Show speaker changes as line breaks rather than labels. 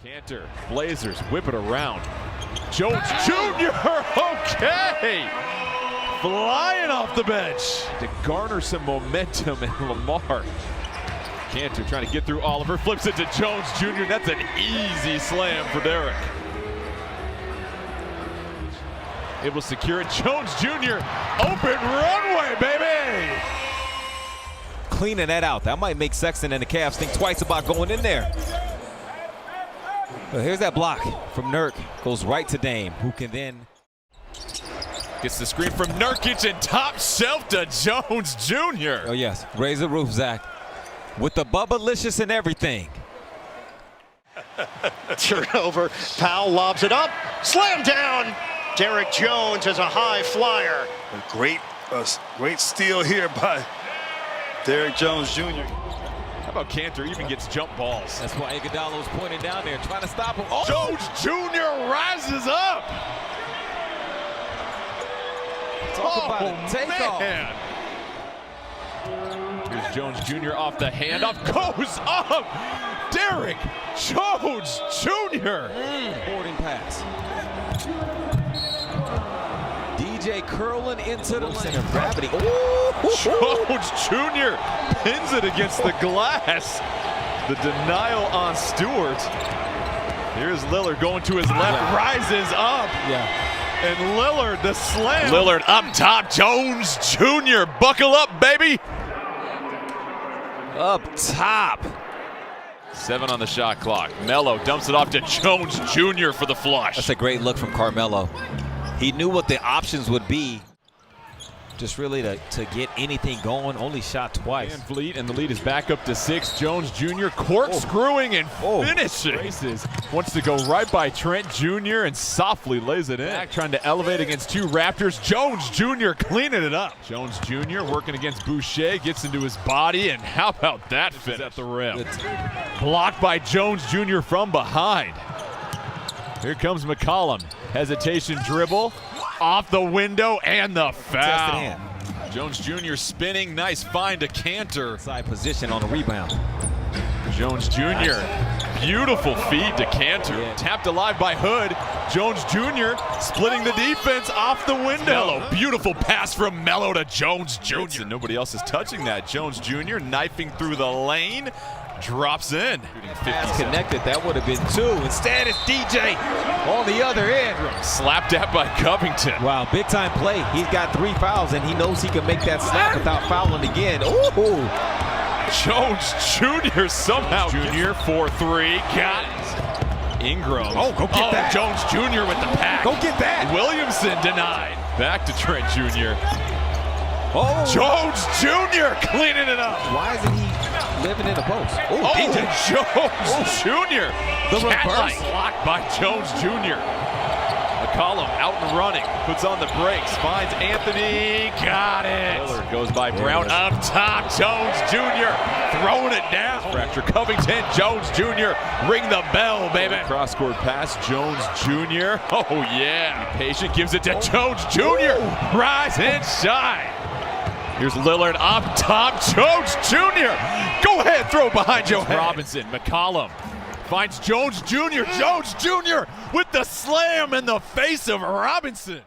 Cantor, Blazers whip it around. Jones Jr. Okay, flying off the bench to garner some momentum in Lamar. Cantor trying to get through Oliver, flips it to Jones Jr. That's an easy slam for Derrick. Able to secure it. Jones Jr. Open runway, baby.
Cleaning that out. That might make Sexton and the Cavs think twice about going in there. Well, here's that block from Nurk. Goes right to Dame, who can then
Gets the screen from Nurkic and top shelf to Jones Jr.
Oh yes, raise the roof, Zach. With the Bubba-licious and everything.
Turnover. Powell lobs it up. Slam down. Derrick Jones is a high flyer.
A great steal here by Derrick Jones Jr.
How about Cantor even gets jump balls?
That's why Iguodala was pointing down there, trying to stop him. Oh!
Jones Jr. rises up.
Talk about a takeoff.
Man. Here's Jones Jr. off the handoff. Goes up. Derrick Jones Jr.
Boarding pass. DJ curling into the center of gravity.
Jones Jr. pins it against the glass. The denial on Stewart. Here's Lillard going to his left, rises up. And Lillard, the slam. Lillard up top, Jones Jr. Buckle up, baby.
Up top.
7 on the shot clock. Melo dumps it off to Jones Jr. for the flush.
That's a great look from Carmelo. He knew what the options would be. Just really to get anything going. Only shot twice.
Van Vliet, and the lead is back up to 6. Jones Jr. corkscrewing and finishing. Races. Wants to go right by Trent Jr. and softly lays it in. Back trying to elevate against 2 Raptors. Jones Jr. cleaning it up. Jones Jr. working against Boucher, gets into his body, and how about that finish at the rim? Blocked by Jones Jr. from behind. Here comes McCollum. Hesitation dribble. Off the window and the foul. Jones Jr. spinning. Nice find to Cantor.
Side position on the rebound.
Jones Jr. Beautiful feed to Cantor. Tapped alive by Hood. Jones Jr. splitting the defense off the window. Melo. Beautiful pass from Melo to Jones Jr. Nobody else is touching that. Jones Jr. knifing through the lane. Drops in.
Pass connected, that would have been 2. Instead, it's DJ on the other end.
Slapped at by Covington.
Wow, big time play. He's got 3 fouls, and he knows he can make that slap without fouling again. Ooh!
Jones Jr. somehow. Jr. 4-3. Got it. Ingram.
Oh, go get that.
Jones Jr. with the pack.
Go get that.
Williamson denied. Back to Trent Jr.
Oh.
Jones Jr. cleaning it up.
Why isn't he living in the post?
DJ Jones Jr.
The reverse.
Blocked by Jones Jr. McCollum out and running. Puts on the brakes. Finds Anthony. Got it. Lillard goes by Brown. Up top. Jones Jr. throwing it down. Fracture Covington. Jones Jr. Ring the bell, baby. Cross-court pass. Jones Jr. Oh, yeah. Be patient. Gives it to Jones Jr. Rise and shine. Here's Lillard up top. Jones Jr. Go ahead, throw it behind your head. Robinson, McCollum finds Jones Jr. Jones Jr. with the slam in the face of Robinson.